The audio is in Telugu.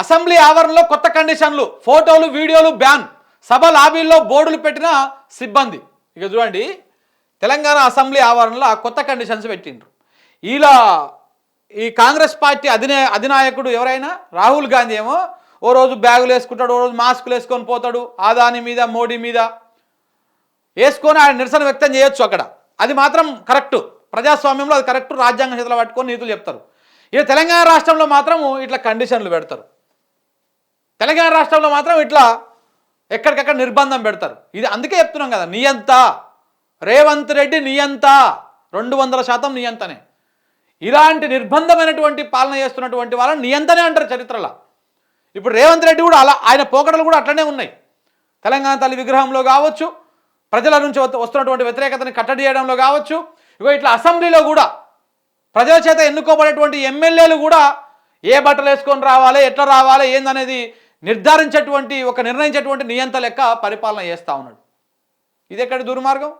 అసెంబ్లీ ఆవరణలో కొత్త కండిషన్లు, ఫోటోలు వీడియోలు బ్యాన్, సభ లాబీల్లో బోర్డులు పెట్టిన సిబ్బంది. ఇక చూడండి, తెలంగాణ అసెంబ్లీ ఆవరణలో కొత్త కండిషన్స్ పెట్టిండ్రు. ఇలా ఈ కాంగ్రెస్ పార్టీ అధినాయకుడు ఎవరైనా రాహుల్ గాంధీ ఏమో ఓ రోజు బ్యాగులు వేసుకుంటాడు, ఓ రోజు మాస్కులు వేసుకొని పోతాడు, ఆదాని మీద మోడీ మీద వేసుకొని ఆయన నిరసన వ్యక్తం చేయొచ్చు అక్కడ. అది మాత్రం కరెక్టు, ప్రజాస్వామ్యంలో అది కరెక్టు, రాజ్యాంగం చేతిలో పట్టుకొని నీతులు చెప్తారు. ఇక తెలంగాణ రాష్ట్రంలో మాత్రం ఇట్లా కండిషన్లు పెడతారు. తెలంగాణ రాష్ట్రంలో మాత్రం ఇట్లా ఎక్కడికక్కడ నిర్బంధం పెడతారు. ఇది అందుకే చెప్తున్నాం కదా, నియంత రేవంత్ రెడ్డి నియంత, 200% నియంతనే. ఇలాంటి నిర్బంధమైనటువంటి పాలన చేస్తున్నటువంటి వాళ్ళని నియంతనే అంటారు చరిత్రలో. ఇప్పుడు రేవంత్ రెడ్డి కూడా అలా, ఆయన పోకడలు కూడా అట్లనే ఉన్నాయి. తెలంగాణ తల్లి విగ్రహంలో కావచ్చు, ప్రజల నుంచి వస్తున్నటువంటి వ్యతిరేకతని కట్టడి చేయడంలో కావచ్చు, ఇగో ఇట్లా అసెంబ్లీలో కూడా ప్రజల చేత ఎన్నుకోబడేటువంటి ఎమ్మెల్యేలు కూడా ఏ బట్టలు వేసుకొని రావాలి, ఎట్లా రావాలి ఏందనేది నిర్ధారించేటువంటి నిర్ణయించేటువంటి నియంత లెక్క పరిపాలన చేస్తూ ఉన్నాడు. ఇది ఎక్కడి దుర్మార్గం?